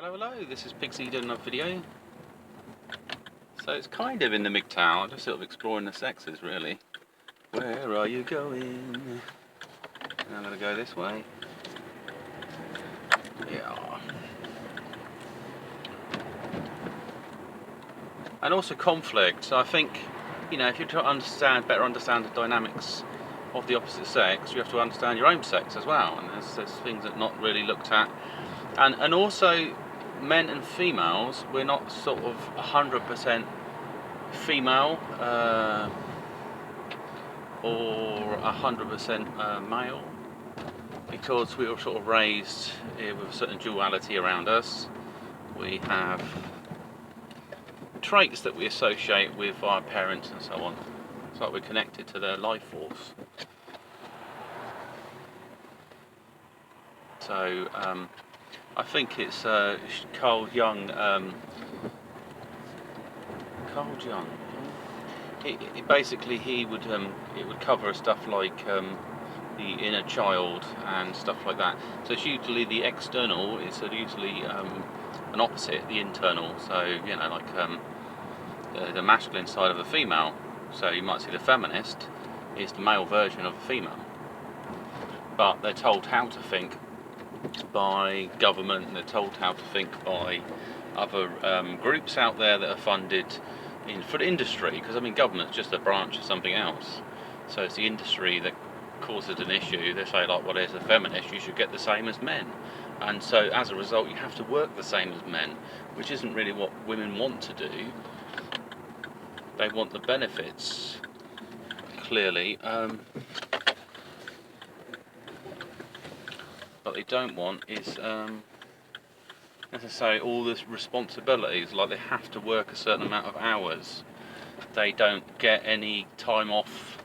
Hello, hello, this is Pixie doing another video. So it's kind of in the Mgtow, just sort of exploring the sexes really. Where are you going? And I'm going to go this way. Yeah. And also conflict. So I think, you know, if you're trying to better understand the dynamics of the opposite sex, you have to understand your own sex as well. And there's things that are not really looked at. And also, men and females, we're not sort of 100% female or 100% male, because we were sort of raised with a certain duality around us. We have traits that we associate with our parents and so on. It's like we're connected to their life force. So I think it's Carl Jung. Carl Jung. Basically, he would it would cover stuff like the inner child and stuff like that. So it's usually the external is usually an opposite, the internal. So you know, like the masculine side of a female. So you might see the feminist is the male version of a female, but they're told how to think by government, and they're told how to think by other groups out there that are funded for the industry, because I mean government's just a branch of something else. So it's the industry that causes an issue. They say like, well, as a feminist you should get the same as men, and so as a result you have to work the same as men, which isn't really what women want to do. They want the benefits, clearly, what they don't want is necessarily all the responsibilities, like they have to work a certain amount of hours. They don't get any time off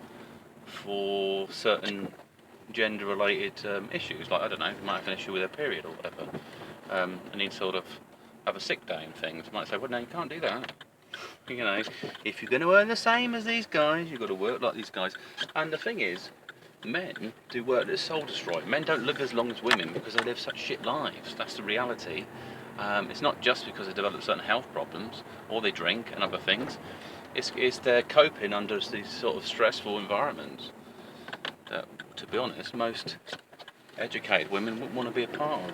for certain gender related issues, like I don't know, they might have an issue with their period or whatever, and need sort of have a sick day and things. They might say, well no, you can't do that. You know, if you're going to earn the same as these guys, you've got to work like these guys. And the thing is, men do work that's soul destroying. Men don't live as long as women because they live such shit lives. That's the reality. It's not just because they develop certain health problems or they drink and other things. It's their coping under these sort of stressful environments that, to be honest, most educated women wouldn't want to be a part of.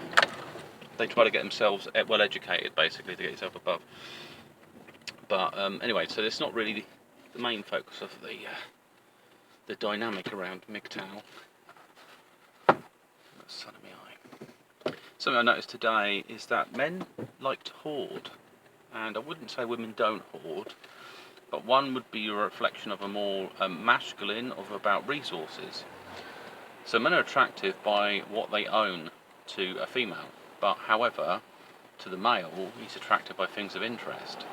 They try to get themselves well educated, basically, to get yourself above. But anyway, so it's not really the main focus of the dynamic around Mgtow. That's sun in my eye. Something I noticed today is that men like to hoard, and I wouldn't say women don't hoard, but one would be a reflection of a more masculine, of about resources. So men are attractive by what they own to a female, but however, to the male, he's attracted by things of interest.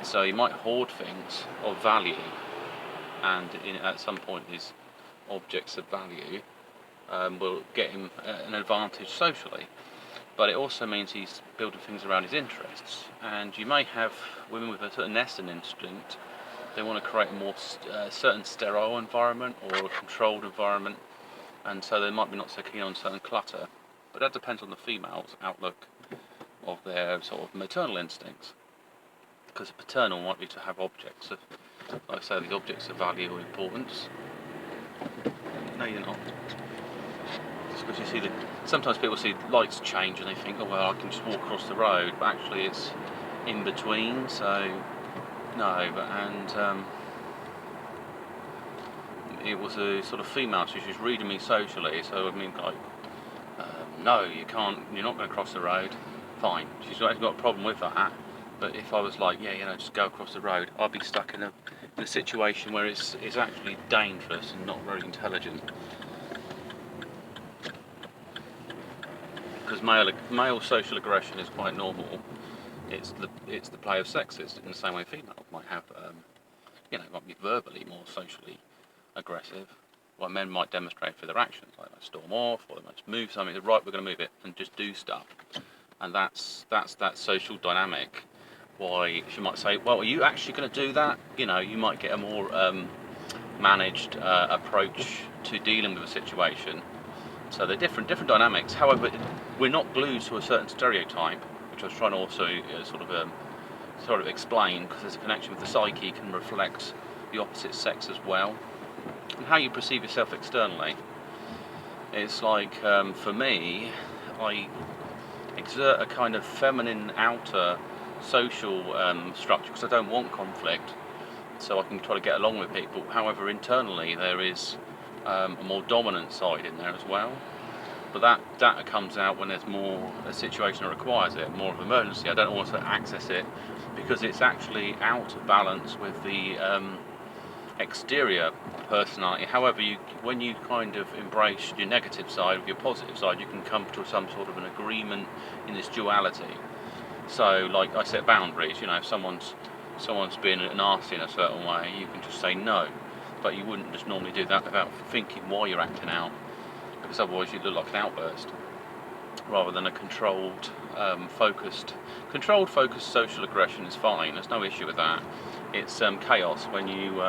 So he might hoard things of value, and at some point his objects of value will get him an advantage socially. But it also means he's building things around his interests. And you may have women with a certain nesting instinct. They want to create a more certain sterile environment or a controlled environment, and so they might be not so keen on certain clutter. But that depends on the female's outlook of their sort of maternal instincts. Because a paternal might be to have objects of, like I say, the objects of value or importance. No, you're not. Just because you see sometimes people see lights change and they think, oh well, I can just walk across the road, but actually it's in between. So no, and it was a sort of female, so she was reading me socially. So I mean, like, no, you can't. You're not going to cross the road. Fine. She's got a problem with that. But if I was like, yeah, you know, just go across the road, I'd be stuck in a situation where it's actually dangerous and not very intelligent. Because male social aggression is quite normal. It's the play of sexes in the same way females might have, you know, might be verbally more socially aggressive. What men might demonstrate through their actions, like they storm off or they might just move something. Right, we're going to move it and just do stuff. And that's that social dynamic. Why she might say, well, are you actually going to do that? You know, you might get a more managed approach to dealing with a situation. So they're different dynamics. However, we're not glued to a certain stereotype, which which I was trying to also sort of explain, because there's a connection with the psyche can reflect the opposite sex as well, and how you perceive yourself externally. It's like, for me, I exert a kind of feminine outer social structure because I don't want conflict, so I can try to get along with people. However, internally there is a more dominant side in there as well. But that comes out when there's more a situation that requires it, more of an emergency. I don't always access it because it's actually out of balance with the exterior personality. However, when you kind of embrace your negative side with your positive side, you can come to some sort of an agreement in this duality. So, like, I set boundaries. If someone's being nasty in a certain way, you can just say no. But you wouldn't just normally do that without thinking why you're acting out, because otherwise you'd look like an outburst rather than a controlled focused social aggression is fine. There's no issue with that. It's chaos when you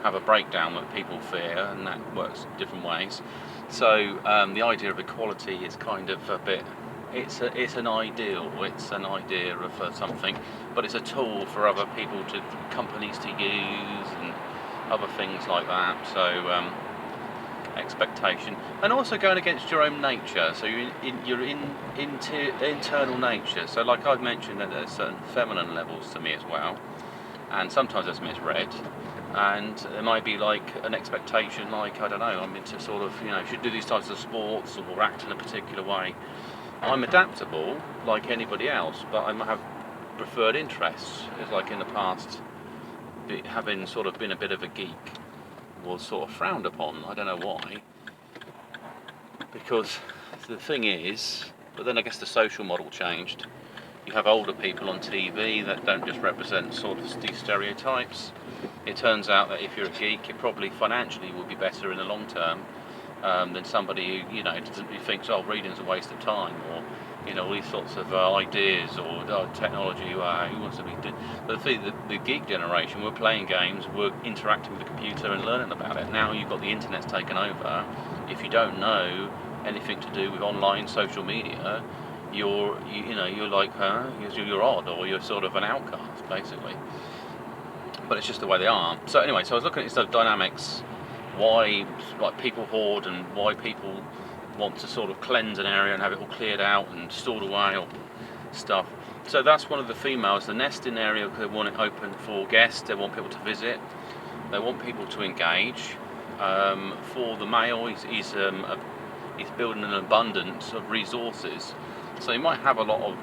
have a breakdown that people fear, and that works different ways. So the idea of equality is kind of a bit, it's an ideal, it's an idea of something, but it's a tool for other people companies to use and other things like that. So expectation, and also going against your own nature, so you're in internal nature. So like I've mentioned, that there's certain feminine levels to me as well, and sometimes that's misread, and there might be like an expectation, like, I don't know, I'm into sort of, should do these types of sports or act in a particular way. I'm adaptable like anybody else, but I might have preferred interests. It's like in the past, having sort of been a bit of a geek was sort of frowned upon. I don't know why, because the thing is, but then I guess the social model changed. You have older people on TV that don't just represent sort of these stereotypes. It turns out that if you're a geek, it probably financially will be better in the long term than somebody who thinks, oh, reading's a waste of time, or all these sorts of ideas, or technology. Who wants to be? But the geek generation, we're playing games, we're interacting with the computer and learning about it. Now you've got the internet's taken over. If you don't know anything to do with online social media, you're like, you're odd, or you're sort of an outcast, basically. But it's just the way they are. So anyway, so I was looking at sort of dynamics, why like people hoard, and why people want to sort of cleanse an area and have it all cleared out and stored away or stuff. So that's one of the females. The nesting area, they want it open for guests, they want people to visit, they want people to engage. For the male, he's building an abundance of resources. So he might have a lot of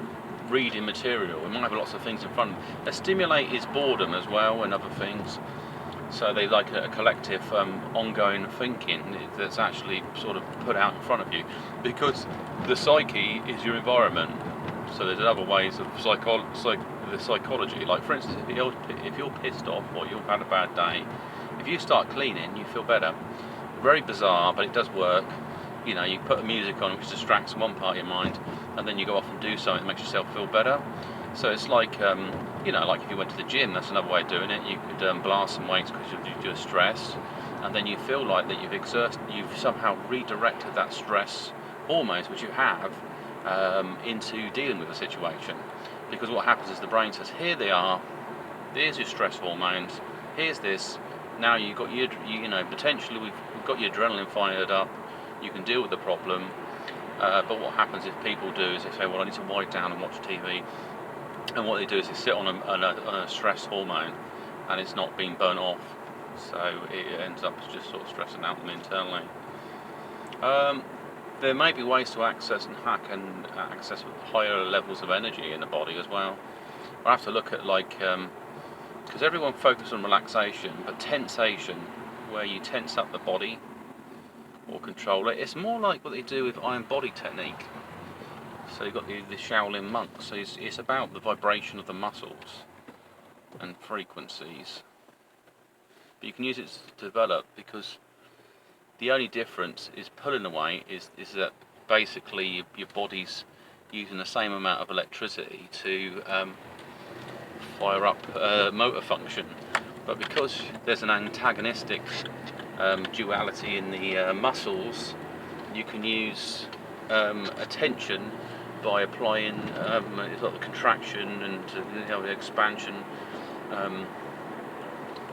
reading material, he might have lots of things in front of him. They stimulate his boredom as well and other things. So they like a collective ongoing thinking that's actually sort of put out in front of you, because the psyche is your environment. So there's other ways of the psychology. Like, for instance, if you're pissed off or you've had a bad day, if you start cleaning, you feel better. Very bizarre, but it does work. You put music on which distracts one part of your mind, and then you go off and do something that makes yourself feel better. So it's like, like if you went to the gym, that's another way of doing it. You could blast some weights because you're stressed, and then you feel like that you've somehow redirected that stress hormones, which you have, into dealing with the situation. Because what happens is the brain says, here they are, there's your stress hormones, here's this, now you've got potentially we've got your adrenaline fired up, you can deal with the problem. But what happens if people do is they say, well, I need to wind down and watch TV. And what they do is they sit on a stress hormone, and it's not being burnt off, so it ends up just sort of stressing out them internally. There may be ways to access and hack and access higher levels of energy in the body as well. I have to look at, like, because everyone focuses on relaxation, but tensation, where you tense up the body or control it, it's more like what they do with iron body technique. So you've got the Shaolin monks, so it's about the vibration of the muscles and frequencies. But you can use it to develop, because the only difference is pulling away is that basically your body's using the same amount of electricity to fire up motor function. But because there's an antagonistic duality in the muscles, you can use attention by applying sort of contraction and the expansion.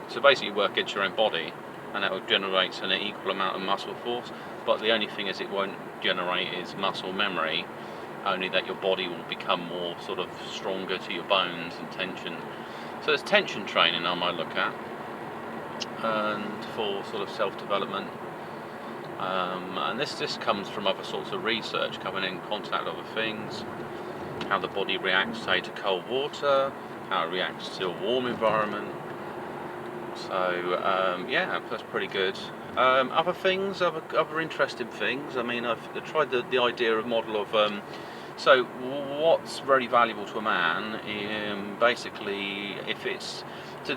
So basically, you work against your own body, and that will generate an equal amount of muscle force. But the only thing is, it won't generate is muscle memory. Only that your body will become more sort of stronger to your bones and tension. So there's tension training I might look at, and for sort of self-development. And this comes from other sorts of research, coming in contact with other things, how the body reacts, say, to cold water, how it reacts to a warm environment. So yeah, that's pretty good. Other things, other interesting things. I mean, I've tried the idea of model of. So what's very valuable to a man? Basically, if it's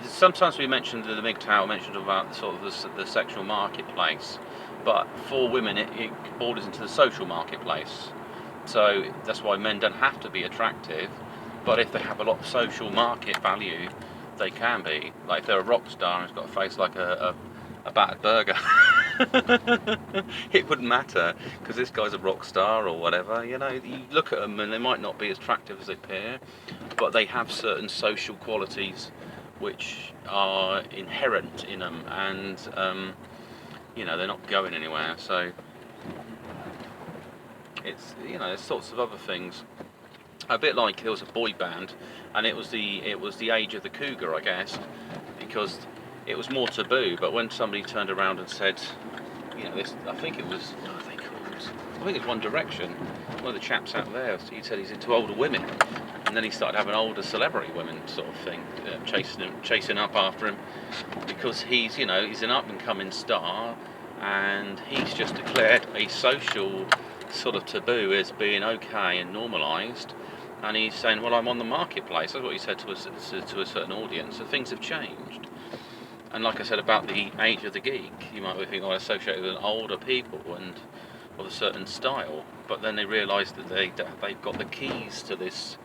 sometimes we mentioned the Mgtow mentioned about sort of the sexual marketplace, but for women it borders into the social marketplace. So that's why men don't have to be attractive, but if they have a lot of social market value, they can be. Like if they're a rock star and has got a face like a battered burger, it wouldn't matter, because this guy's a rock star or whatever. You know, you look at them and they might not be as attractive as they appear, but they have certain social qualities which are inherent in them, and you know, they're not going anywhere. So it's, you know, there's sorts of other things. A bit like there was a boy band, and it was the age of the cougar, I guess, because it was more taboo. But when somebody turned around and said, you know, this, I think it was, what are they called? I think it's One Direction. One of the chaps out there, he said he's into older women, and then he started having older celebrity women sort of thing, chasing up after him, because he's, you know, he's an up and coming star, and he's just declared a social sort of taboo as being okay and normalised. And he's saying, well, I'm on the marketplace. That's what he said to a certain audience. So things have changed. And like I said about the age of the geek, you might be thinking, oh, associated with older people and of a certain style. But then they realised that they've got the keys to this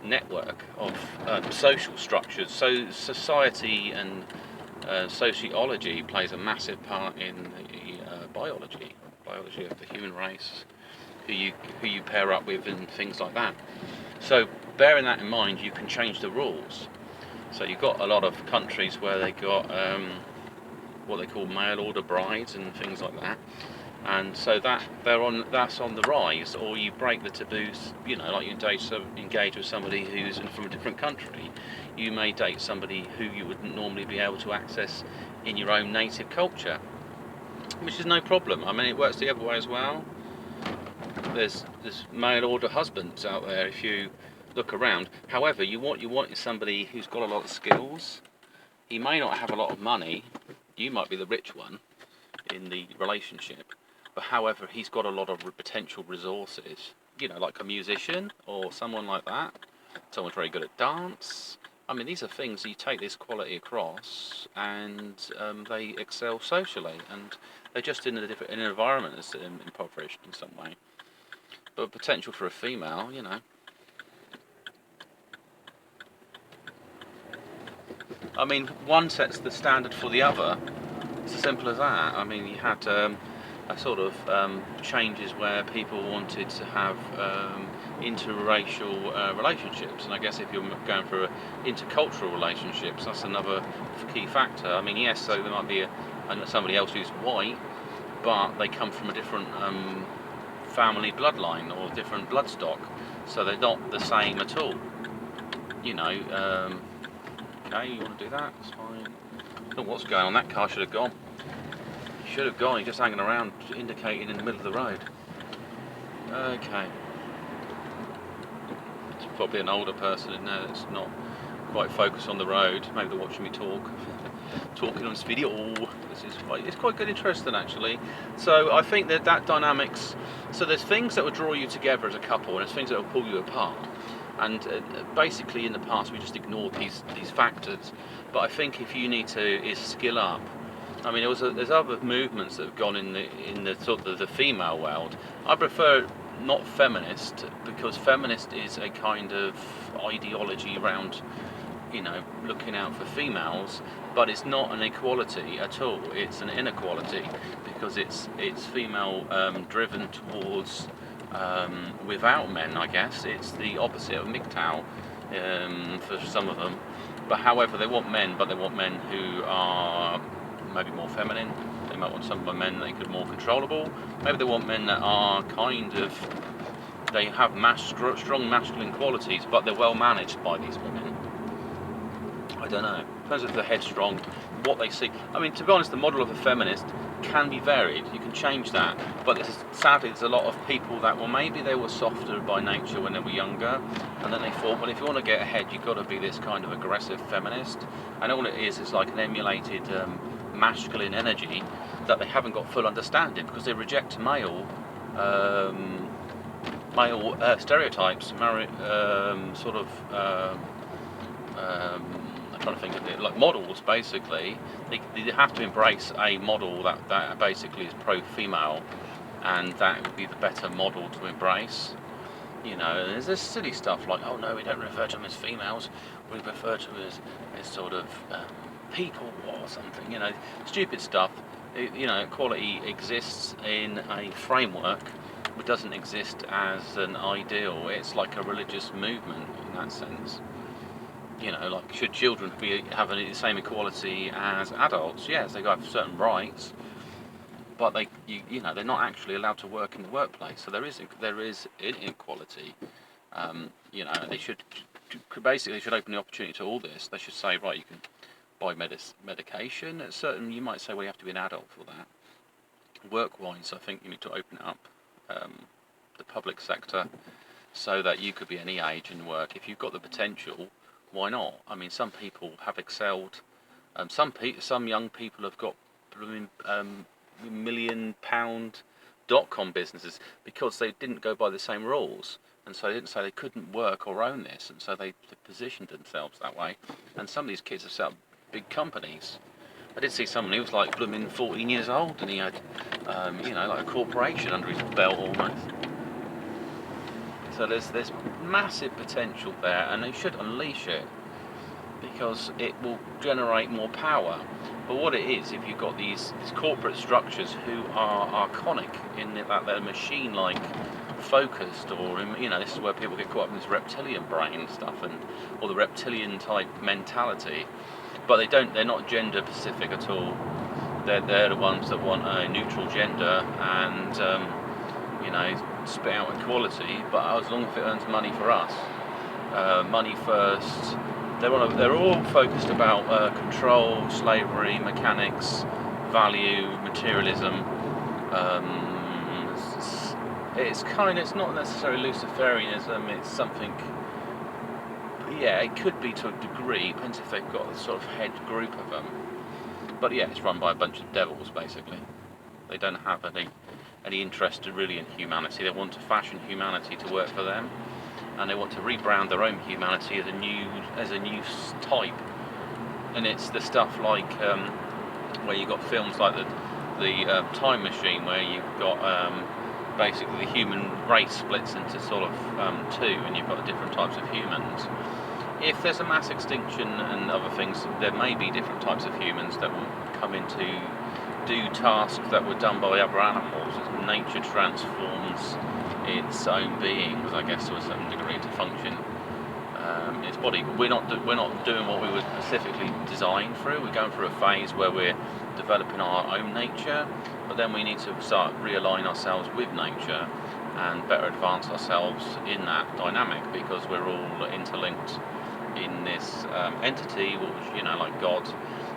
network of social structures. So society and sociology plays a massive part in the biology of the human race, who you pair up with and things like that. So bearing that in mind, you can change the rules. So you've got a lot of countries where they got what they call mail order brides and things like that, and so that's on the rise. Or you break the taboos, you know, like you engage with somebody who's from a different country. You may date somebody who you wouldn't normally be able to access in your own native culture, which is no problem. I mean, it works the other way as well. There's mail order husbands out there if you look around. However, you want is somebody who's got a lot of skills. He may not have a lot of money. You might be the rich one in the relationship, but however, he's got a lot of potential resources. You know, like a musician or someone like that. Someone's very good at dance. I mean, these are things, you take this quality across, and they excel socially, and they're just in an environment that's impoverished in some way. But potential for a female, you know. I mean, one sets the standard for the other. It's as simple as that. I mean, you had a sort of changes where people wanted to have interracial relationships, and I guess if you're going for intercultural relationships, that's another key factor. I mean, yes, so there might be somebody else who's white, but they come from a different family bloodline or different bloodstock, so they're not the same at all. You know, okay, you want to do that? It's fine. I don't know what's going on. That car should have gone. He should have gone. He's just hanging around, indicating in the middle of the road. Okay. It's probably an older person in there that's not quite focused on the road. Maybe they're watching me talking on this video. It's quite good, interesting actually. So I think that dynamics. So there's things that will draw you together as a couple, and there's things that will pull you apart. And basically, in the past, we just ignored these factors. But I think if you need to skill up. I mean, there's other movements that have gone in the sort of the female world. I prefer not feminist, because feminist is a kind of ideology around, you know, looking out for females, but it's not an equality at all. It's an inequality, because it's female driven towards without men, I guess. It's the opposite of Mgtow for some of them. But however, they want men, but they want men who are maybe more feminine. They might want some men that are more controllable. Maybe they want men that are kind of, they have strong masculine qualities, but they're well managed by these women. I don't know. Depends if they're headstrong, what they see. I mean, to be honest, the model of a feminist can be varied. You can change that. But sadly, there's a lot of people that, well, maybe they were softer by nature when they were younger, and then they thought, well, if you want to get ahead, you've got to be this kind of aggressive feminist. And all it is like an emulated masculine energy that they haven't got full understanding, because they reject male stereotypes, sort of. I'm trying to think of it, like models. Basically, they have to embrace a model that basically is pro-female, and that would be the better model to embrace. You know, there's this silly stuff like, oh no, we don't refer to them as females, we refer to them as sort of people or something. You know, stupid stuff. You know, equality exists in a framework, but doesn't exist as an ideal. It's like a religious movement in that sense. You know, like, should children have the same equality as adults? Yes, they have certain rights, but you know, they're not actually allowed to work in the workplace. So there is inequality. You know, they should open the opportunity to all this. They should say, right, you can buy medication. At certain, you might say, well, you have to be an adult for that. Work-wise, I think you need to open up the public sector so that you could be any age and work. If you've got the potential, why not? I mean, some people have excelled. Some young people have got £1,000,000 .com businesses because they didn't go by the same rules, and so they didn't say they couldn't work or own this, and so they positioned themselves that way. And some of these kids have set up big companies. I did see someone who was like blooming 14 years old, and he had, you know, like a corporation under his belt almost. So there's massive potential there, and they should unleash it, because it will generate more power. But what it is, if you've got these corporate structures who are archonic in that they're machine-like focused, or, you know, this is where people get caught up in this reptilian brain stuff, or the reptilian type mentality. But they're not gender specific at all. They're the ones that want a neutral gender and you know, spit out equality, but as long as it earns money for us, money first. They're all focused about control, slavery, mechanics, value, materialism. It's not necessarily Luciferianism. It's something. Yeah, it could be to a degree. Depends if they've got a sort of head group of them. But yeah, it's run by a bunch of devils basically. They don't have any interest really in humanity. They want to fashion humanity to work for them, and they want to rebrand their own humanity as a new type. And it's the stuff like where you've got films like the Time Machine, where you've got basically the human race splits into sort of two, and you've got different types of humans. If there's a mass extinction and other things, there may be different types of humans that will come in to do tasks that were done by other animals. As nature transforms its own beings, I guess, to a certain degree, to function its body. But we're not doing what we were specifically designed through. We're going through a phase where we're developing our own nature, but then we need to start realign ourselves with nature and better advance ourselves in that dynamic, because we're all interlinked in this entity, which, you know, like God.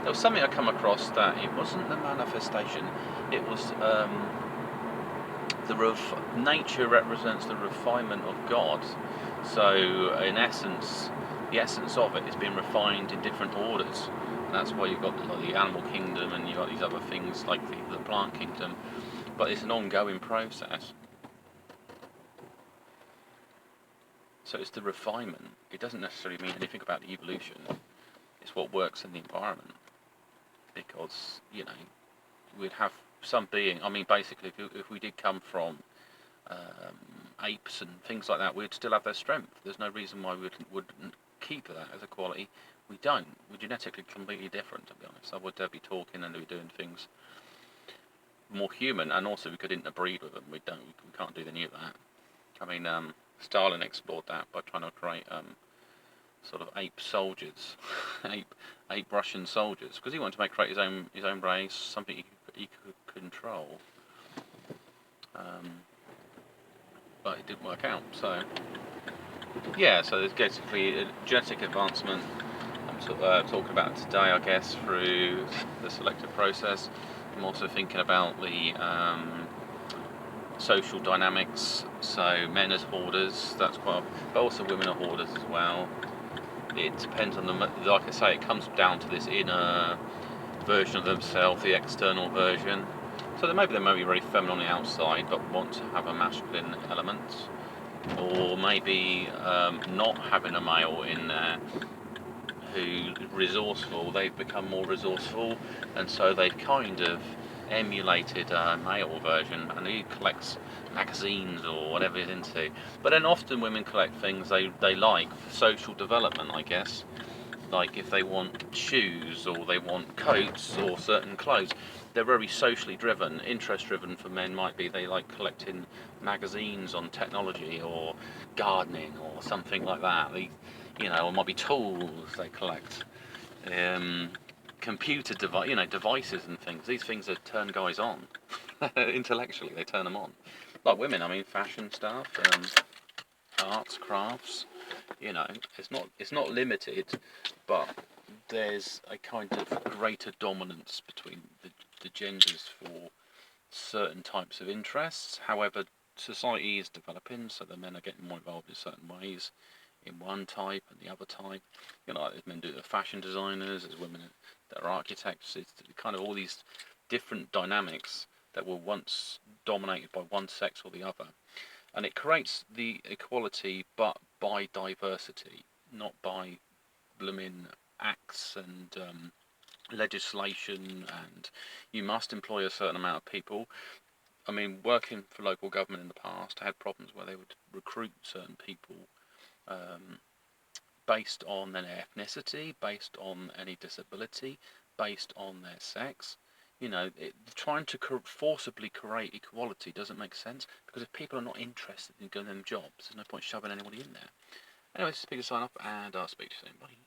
There was something I come across that it wasn't the manifestation, it was nature represents the refinement of God. So in essence, the essence of it is being refined in different orders. And that's why you've got the animal kingdom, and you've got these other things like the plant kingdom. But it's an ongoing process. So it's the refinement. It doesn't necessarily mean anything about the evolution. It's what works in the environment. Because, you know, we'd have some being. I mean, basically, if we did come from apes and things like that, we'd still have their strength. There's no reason why we wouldn't keep that as a quality. We don't. We're genetically completely different, to be honest. I would be talking and be doing things more human, and also we could interbreed with them. We can't do any of that. I mean, Stalin explored that by trying to create sort of ape soldiers, ape Russian soldiers, because he wanted to create his own race, something he could control. But it didn't work out. So yeah, so there's basically a genetic advancement. I'm talking about today, I guess, through the selective process. I'm also thinking about the social dynamics. So men as hoarders, that's quite, but also women are hoarders as well. It depends on like I say, it comes down to this inner version of themselves, the external version. So they may be very feminine on the outside, but want to have a masculine element, or maybe not having a male in there who resourceful. They've become more resourceful, and so they've kind of emulated a male version, and he collects magazines or whatever he's into. But then often women collect things they like for social development, I guess. Like if they want shoes or they want coats or certain clothes, they're very socially driven. Interest driven for men might be they like collecting magazines on technology or gardening or something like that. Or it might be tools they collect, computer devices and things. These things that turn guys on intellectually. They turn them on. Like women, I mean, fashion stuff, arts, crafts. It's not limited, but there's a kind of greater dominance between the genders for certain types of interests. However, society is developing, so the men are getting more involved in certain ways in one type and the other type. As men do, the fashion designers, as women that are architects. It's kind of all these different dynamics that were once dominated by one sex or the other. And it creates the equality, but by diversity, not by blooming acts and legislation, and you must employ a certain amount of people. I mean, working for local government in the past, I had problems where they would recruit certain people based on their ethnicity, based on any disability, based on their sex. Trying to forcibly create equality doesn't make sense, because if people are not interested in getting them jobs, there's no point shoving anybody in there. Anyway, this is Peter sign off, and I'll speak to you soon. Bye.